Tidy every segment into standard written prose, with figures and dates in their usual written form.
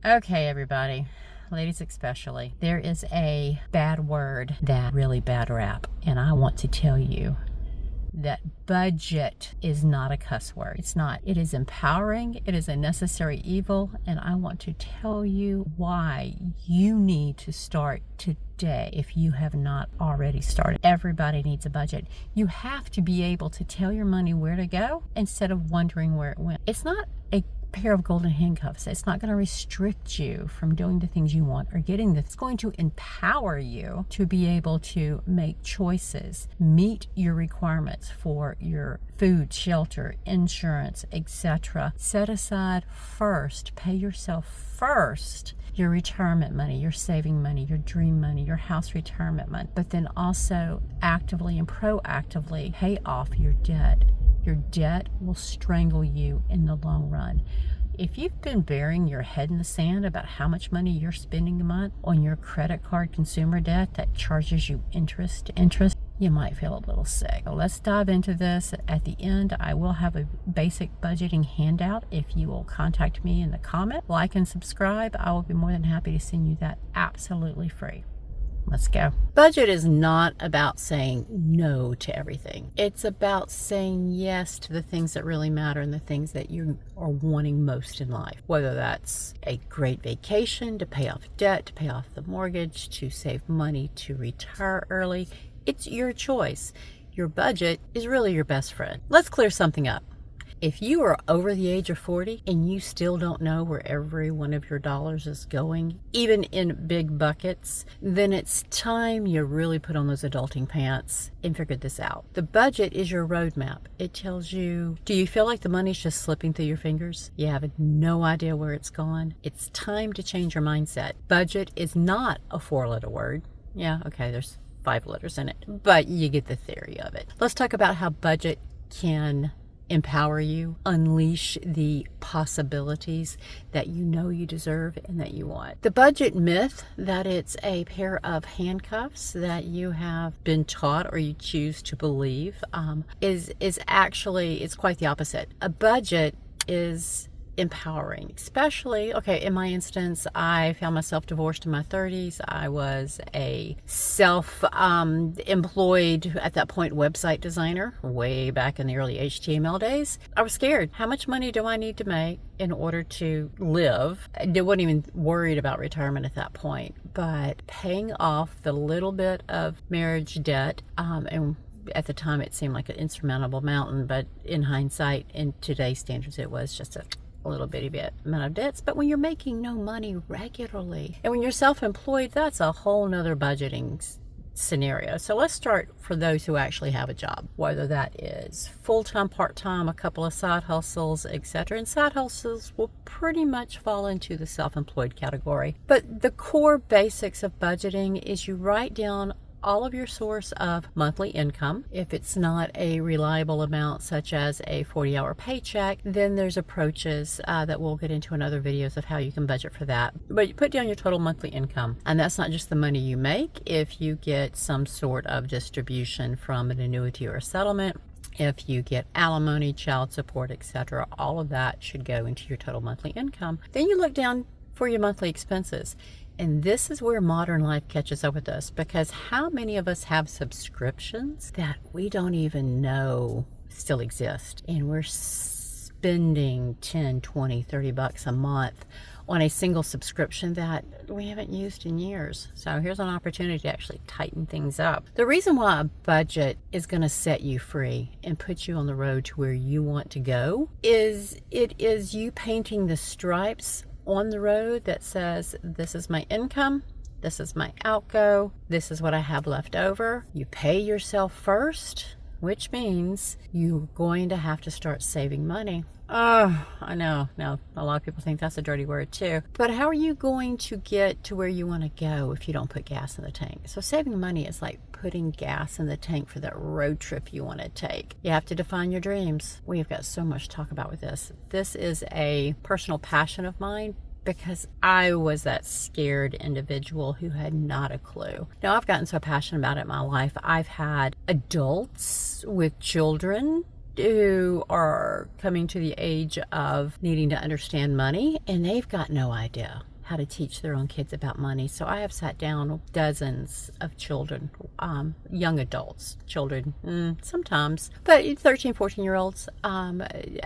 Okay, everybody, ladies especially, there is a bad word, that really bad rap, and I want to tell you that budget is not a cuss word. It's not. It is empowering. It is a necessary evil, and I want to tell you why you need to start today if you have not already started. Everybody needs a budget. You have to be able to tell your money where to go instead of wondering where it went. It's not a pair of golden handcuffs. It's not going to restrict you from doing the things you want or getting this. It's going to empower you to be able to make choices, meet your requirements for your food, shelter, insurance, etc. Set aside first, pay yourself first your retirement money, your saving money, your dream money, your house retirement money, but then also actively and proactively pay off your debt. Your debt will strangle you in the long run. If you've been burying your head in the sand about how much money you're spending a month on your credit card consumer debt that charges you interest, you might feel a little sick. So let's dive into this. At the end, I will have a basic budgeting handout. If you will contact me in the comment, like and subscribe, I will be more than happy to send you that absolutely free. Let's go. Budget is not about saying no to everything. It's about saying yes to the things that really matter and the things that you are wanting most in life. Whether that's a great vacation, to pay off debt, to pay off the mortgage, to save money, to retire early. It's your choice. Your budget is really your best friend. Let's clear something up. If you are over the age of 40 and you still don't know where every one of your dollars is going, even in big buckets, then it's time you really put on those adulting pants and figure this out. The budget is your roadmap. It tells you, do you feel like the money's just slipping through your fingers? You have no idea where it's gone? It's time to change your mindset. Budget is not a 4-letter word. Yeah, okay, there's 5 letters in it, but you get the theory of it. Let's talk about how budget can empower you, unleash the possibilities that you know you deserve and that you want. The budget myth that it's a pair of handcuffs that you have been taught or you choose to believe is actually, it's quite the opposite. A budget is empowering, especially, okay, in my instance, I found myself divorced in my 30s. I was a self-employed, at that point, website designer, way back in the early HTML days. I was scared. How much money do I need to make in order to live? I wasn't even worried about retirement at that point, but paying off the little bit of marriage debt, and at the time it seemed like an insurmountable mountain, but in hindsight, in today's standards, it was just a little bitty bit amount of debts. But when you're making no money regularly, and when you're self-employed, that's a whole nother budgeting scenario. So let's start for those who actually have a job, whether that is full-time, part-time, a couple of side hustles, etc. And side hustles will pretty much fall into the self-employed category. But the core basics of budgeting is you write down all of your source of monthly income. If it's not a reliable amount, such as a 40-hour paycheck, then there's approaches that we'll get into in other videos of how you can budget for that. But you put down your total monthly income, and that's not just the money you make. If you get some sort of distribution from an annuity or a settlement, if you get alimony, child support, etc., all of that should go into your total monthly income. Then you look down for your monthly expenses. And this is where modern life catches up with us, because how many of us have subscriptions that we don't even know still exist? And we're spending 10, 20, 30 bucks a month on a single subscription that we haven't used in years. So here's an opportunity to actually tighten things up. The reason why a budget is going to set you free and put you on the road to where you want to go is it is you painting the stripes on the road that says, this is my income, this is my outgo, this is what I have left over. You pay yourself first, which means you're going to have to start saving money. Oh, I know. Now, a lot of people think that's a dirty word too. But how are you going to get to where you want to go if you don't put gas in the tank? So saving money is like putting gas in the tank for that road trip you want to take. You have to define your dreams. We've got so much to talk about with this. This is a personal passion of mine, because I was that scared individual who had not a clue. Now, I've gotten so passionate about it in my life. I've had adults with children who are coming to the age of needing to understand money, and they've got no idea. how to teach their own kids about money. So I have sat down with dozens of children, young adults, children, sometimes, but 13, 14-year-olds,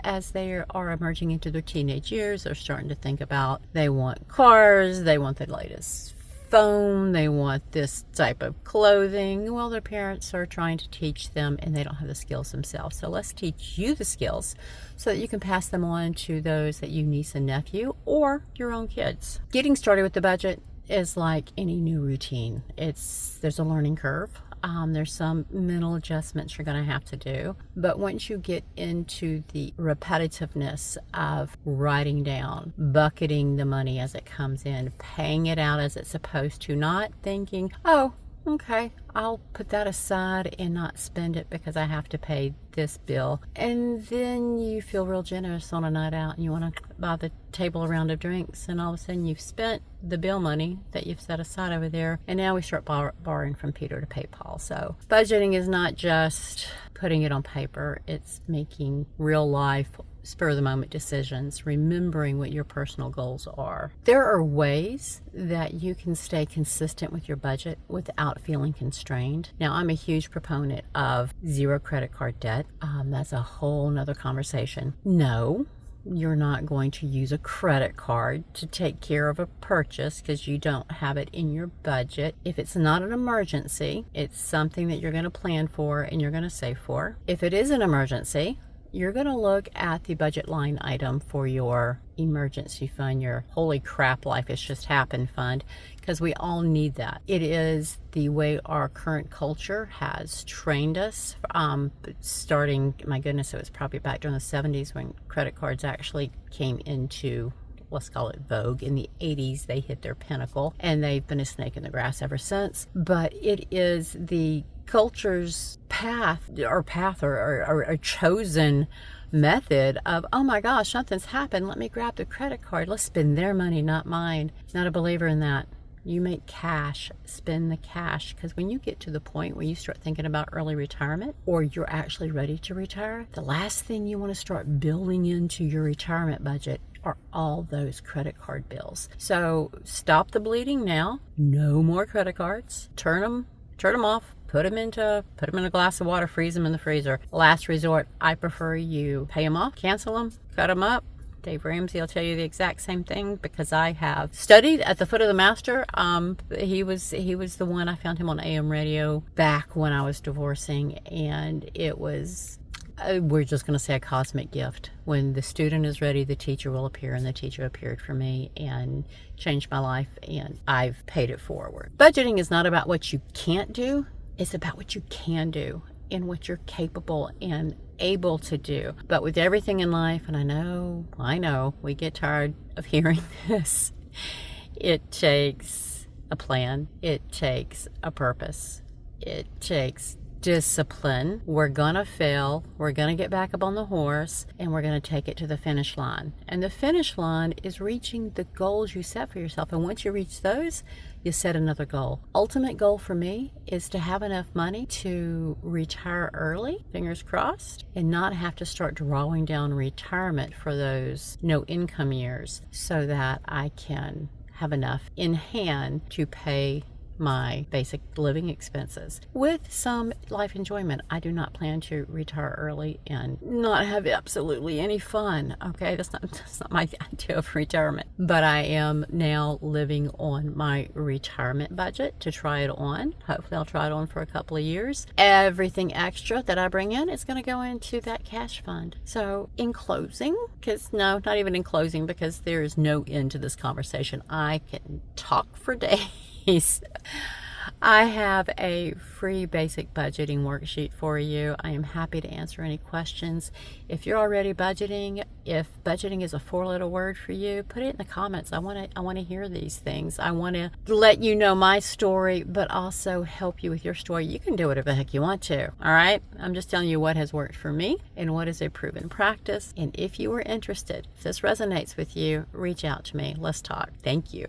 as they are emerging into their teenage years, they're starting to think about, they want cars, they want the latest phone, they want this type of clothing. Well, their parents are trying to teach them and they don't have the skills themselves. So let's teach you the skills so that you can pass them on to those that you niece and nephew or your own kids. Getting started with the budget is like any new routine. There's a learning curve. There's some mental adjustments you're going to have to do. But once you get into the repetitiveness of writing down, bucketing the money as it comes in, paying it out as it's supposed to, not thinking, oh, okay, I'll put that aside and not spend it because I have to pay this bill. And then you feel real generous on a night out and you want to buy the table a round of drinks, and all of a sudden you've spent the bill money that you've set aside over there, and now we start borrowing from Peter to pay Paul. So budgeting is not just putting it on paper, it's making real life spur of the moment decisions, remembering what your personal goals are. There are ways that you can stay consistent with your budget without feeling constrained. Now, I'm a huge proponent of zero credit card debt. That's a whole nother conversation. No, you're not going to use a credit card to take care of a purchase because you don't have it in your budget. If it's not an emergency, it's something that you're going to plan for and you're going to save for. If it is an emergency, you're going to look at the budget line item for your emergency fund, your holy crap, life has just happened fund, because we all need that. It is the way our current culture has trained us, starting, my goodness, it was probably back during the 70s when credit cards actually came into, let's call it vogue. In the 80s, they hit their pinnacle, and they've been a snake in the grass ever since. But it is the culture's path or a chosen method of, oh my gosh, something's happened, let me grab the credit card, let's spend their money, not mine. Not a believer in that. You make cash, spend the cash, because when you get to the point where you start thinking about early retirement or you're actually ready to retire, the last thing you want to start building into your retirement budget are all those credit card bills. So stop the bleeding now. No more credit cards. Turn them off. Put them in a glass of water, freeze them in the freezer. Last resort, I prefer you pay them off, cancel them, cut them up. Dave Ramsey will tell you the exact same thing because I have studied at the foot of the master. He was the one, I found him on AM radio back when I was divorcing, and it was, we're just going to say, a cosmic gift. When the student is ready, the teacher will appear, and the teacher appeared for me and changed my life, and I've paid it forward. Budgeting is not about what you can't do. It's about what you can do and what you're capable and able to do. But with everything in life, and I know, we get tired of hearing this, it takes a plan, it takes a purpose, it takes discipline. We're gonna fail, we're gonna get back up on the horse, and we're gonna take it to the finish line. And the finish line is reaching the goals you set for yourself. And once you reach those, you set another goal. Ultimate goal for me is to have enough money to retire early, fingers crossed, and not have to start drawing down retirement for those no income years, so that I can have enough in hand to pay my basic living expenses with some life enjoyment. I do not plan to retire early and not have absolutely any fun. Okay, that's not my idea of retirement. But I am now living on my retirement budget to try it on. Hopefully I'll try it on for a couple of years. Everything extra that I bring in is going to go into that cash fund. So in closing, not even in closing, because there is no end to this conversation. I can talk for days. I have a free basic budgeting worksheet for you. I am happy to answer any questions. If you're already budgeting, if budgeting is a 4-letter word for you, put it in the comments. I want to hear these things. I want to let you know my story, but also help you with your story. You can do whatever the heck you want to. All right? I'm just telling you what has worked for me and what is a proven practice. And if you are interested, if this resonates with you, reach out to me. Let's talk. Thank you.